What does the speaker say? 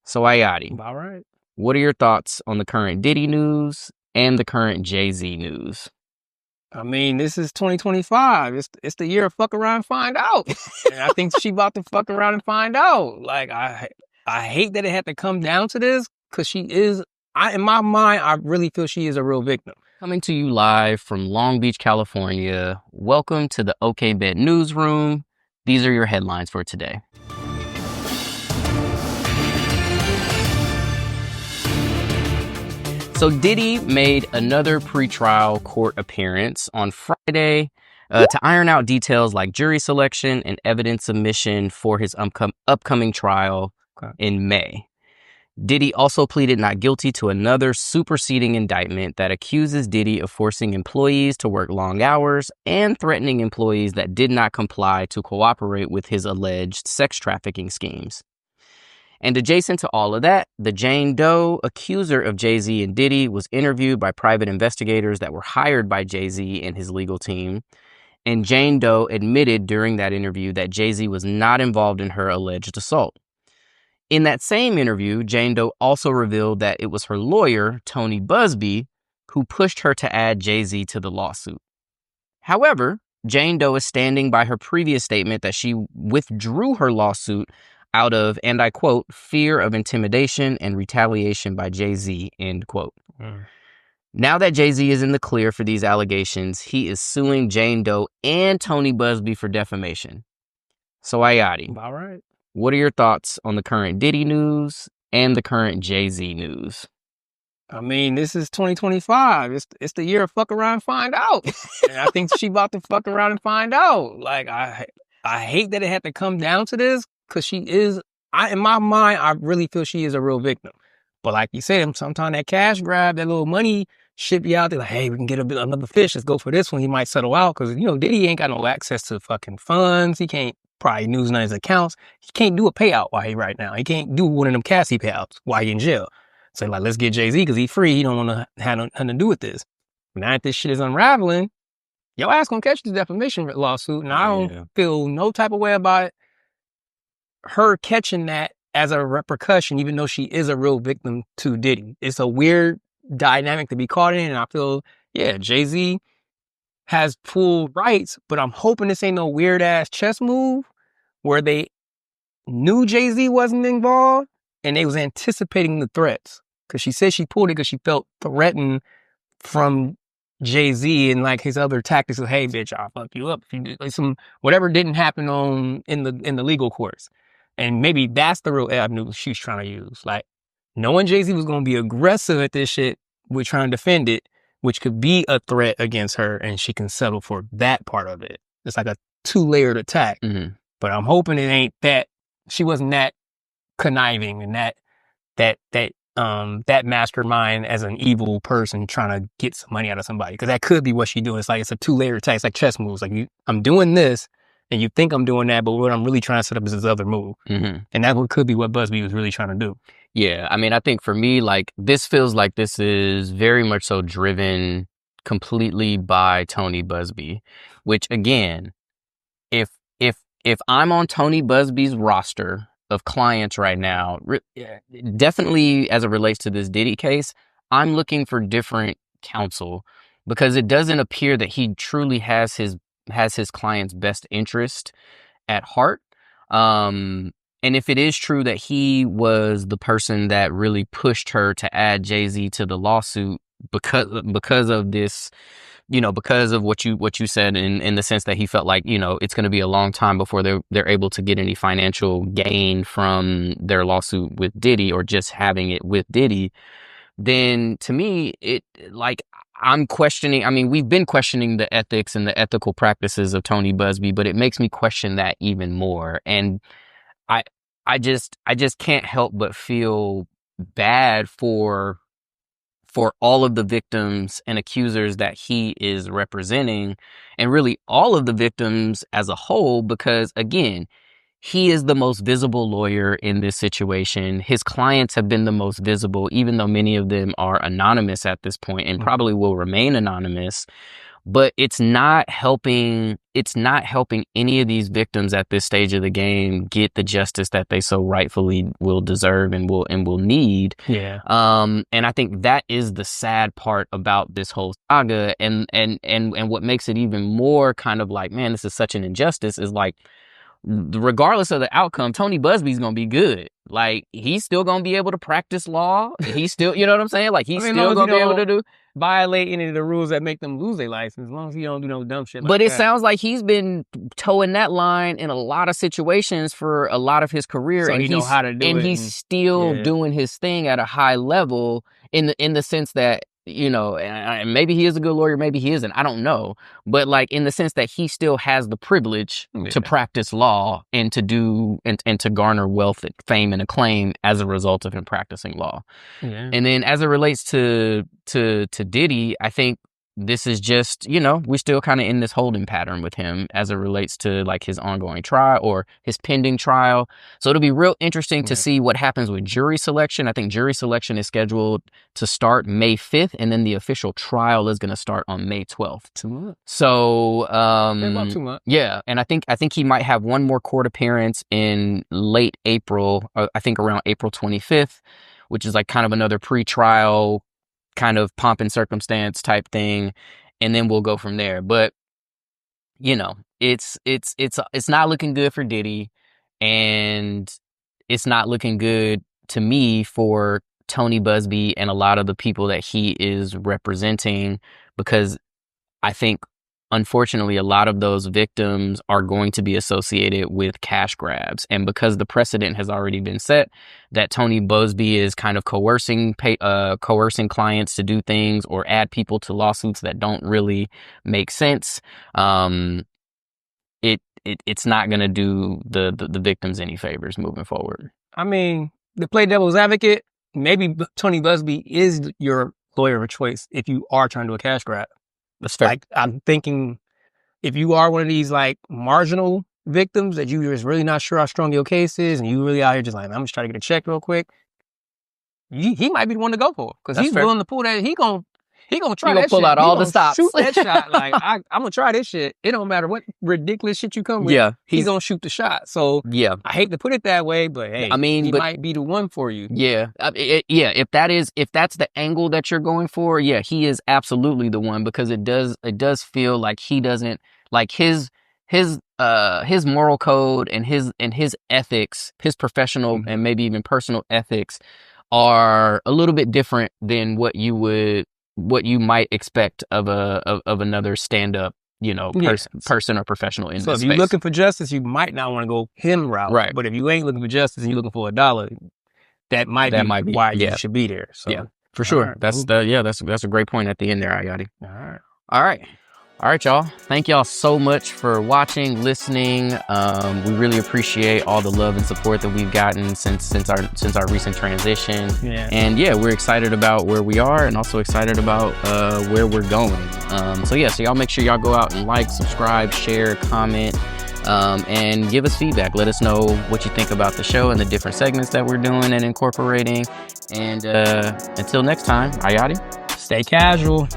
So Ayati, All right. what are your thoughts on the current Diddy news and the current Jay-Z news? I mean, this is 2025. It's the year of fuck around and find out. And I think she about to fuck around and find out. Like I hate that it had to come down to this because she is. In my mind, I really feel she is a real victim. Coming to you live from Long Beach, California. Welcome to the OK Bet Newsroom. These are your headlines for today. So Diddy made another pretrial court appearance on Friday to iron out details like jury selection and evidence submission for his upcoming trial in May. Diddy also pleaded not guilty to another superseding indictment that accuses Diddy of forcing employees to work long hours and threatening employees that did not comply to cooperate with his alleged sex trafficking schemes. And adjacent to all of that, the Jane Doe, accuser of Jay-Z and Diddy, was interviewed by private investigators that were hired by Jay-Z and his legal team. And Jane Doe admitted during that interview that Jay-Z was not involved in her alleged assault. In that same interview, Jane Doe also revealed that it was her lawyer, Tony Buzbee, who pushed her to add Jay-Z to the lawsuit. However, Jane Doe is standing by her previous statement that she withdrew her lawsuit out of, and I quote, fear of intimidation and retaliation by Jay-Z, end quote. Now that Jay-Z is in the clear for these allegations, he is suing Jane Doe and Tony Buzbee for defamation. So Ayati, All right. what are your thoughts on the current Diddy news and the current Jay-Z news? I mean, this is 2025. It's the year of fuck around and find out. And I think she about to fuck around and find out. Like I hate that it had to come down to this because she is. In my mind, I really feel she is a real victim. But like you said, sometimes that cash grab, that little money should be out there. Like, hey, we can get another fish. Let's go for this one. He might settle out because Diddy ain't got no access to fucking funds. He can't probably use none of his accounts. He can't do a payout while he right now. He can't do one of them Cassie payouts while he in jail. So like, let's get Jay-Z because he's free. He don't want to have nothing to do with this. Now that this shit is unraveling, your ass gonna catch the defamation lawsuit, and I don't feel no type of way about it. Her catching that as a repercussion, even though she is a real victim to Diddy. It's a weird dynamic to be caught in, and I feel, Jay-Z has full rights, but I'm hoping this ain't no weird ass chess move where they knew Jay-Z wasn't involved and they was anticipating the threats. Because she said she pulled it because she felt threatened from Jay-Z and like his other tactics of, hey, bitch, I'll fuck you up. If you do, like, whatever didn't happen in the legal courts. And maybe that's the real avenue she's trying to use. Like, knowing Jay-Z was going to be aggressive at this shit, we're trying to defend it, which could be a threat against her, and she can settle for that part of it. It's like a 2-layered attack. Mm-hmm. But I'm hoping it ain't that. She wasn't that conniving and that mastermind as an evil person trying to get some money out of somebody. Because that could be what she's doing. It's like it's a 2-layered attack. It's like chess moves. Like I'm doing this, and you think I'm doing that, but what I'm really trying to set up is this other move. Mm-hmm. And that could be what Buzbee was really trying to do. Yeah, I mean, I think for me, like, this feels like this is very much so driven completely by Tony Buzbee, which again, if I'm on Tony Buzbee's roster of clients right now, definitely as it relates to this Diddy case, I'm looking for different counsel because it doesn't appear that he truly has his client's best interest at heart. And if it is true that he was the person that really pushed her to add Jay-Z to the lawsuit because of this, because of what you said in the sense that he felt like, it's going to be a long time before they're able to get any financial gain from their lawsuit with Diddy or just having it with Diddy, then to me, I'm questioning. I mean, we've been questioning the ethics and the ethical practices of Tony Buzbee, but it makes me question that even more. And I just can't help but feel bad for all of the victims and accusers that he is representing, and really all of the victims as a whole, because again, he is the most visible lawyer in this situation. His clients have been the most visible, even though many of them are anonymous at this point and probably will remain anonymous. but it's not helping any of these victims at this stage of the game get the justice that they so rightfully will deserve and will need. Yeah. And I think that is the sad part about this whole saga, and what makes it even more kind of like, man, this is such an injustice, is like, regardless of the outcome, Tony Buzbee's gonna be good. Like, he's still gonna be able to practice law. He's still, you know what I'm saying? Like, he's still gonna be able to do violate any of the rules that make them lose their license, as long as he don't do no dumb shit like but that. it sounds like he's been towing that line in a lot of situations for a lot of his career, So and he know how to do and it, he's and- still yeah. doing his thing at a high level in the sense that, you know, and maybe he is a good lawyer, maybe he isn't, I don't know, but like in the sense that he still has the privilege to practice law and to do and to garner wealth and fame and acclaim as a result of him practicing law. Yeah. And then as it relates to Diddy, I think this is just, you know, we're still kind of in this holding pattern with him as it relates to like his ongoing trial or his pending trial. So it'll be real interesting to see what happens with jury selection. I think jury selection is scheduled to start May 5th, and then the official trial is going to start on May 12th. 2 months. So, about 2 months. Yeah. And I think he might have one more court appearance in late April, I think around April 25th, which is like kind of another pre-trial kind of pomp and circumstance type thing, and then we'll go from there. But you know, it's not looking good for Diddy, and it's not looking good to me for Tony Buzbee and a lot of the people that he is representing, because I think unfortunately a lot of those victims are going to be associated with cash grabs, and because the precedent has already been set that Tony Buzbee is kind of coercing clients to do things or add people to lawsuits that don't really make sense, it's not going to do the victims any favors moving forward. I mean, to play devil's advocate, maybe Tony Buzbee is your lawyer of choice if you are trying to do a cash grab. That's fair. Like, I'm thinking, if you are one of these like marginal victims that you just really not sure how strong your case is, and you really out here just like, I'm just trying to get a check real quick, he might be the one to go for, because he's willing to pull that. He gonna try that shit. Pull out all the stops. Shoot that shot. Like, I'm gonna try this shit. It don't matter what ridiculous shit you come with. Yeah, he's gonna shoot the shot. So yeah, I hate to put it that way, but hey, I mean, he might be the one for you. Yeah, if that's the angle that you're going for, yeah, he is absolutely the one, because it does feel like he doesn't like his moral code and his ethics, his professional and maybe even personal ethics are a little bit different than what you might expect of another stand-up, you know, person or professional in this space. So if you're looking for justice, you might not want to go him route. Right. But if you ain't looking for justice and you're looking for $1, that might be why you should be there. So yeah, for sure. Right, that's a great point at the end there, Ayati. All right, y'all. Thank y'all so much for watching, listening. We really appreciate all the love and support that we've gotten since our recent transition. Yeah. And yeah, we're excited about where we are, and also excited about where we're going. So y'all make sure y'all go out and like, subscribe, share, comment, and give us feedback. Let us know what you think about the show and the different segments that we're doing and incorporating. And until next time, Ayati, stay casual.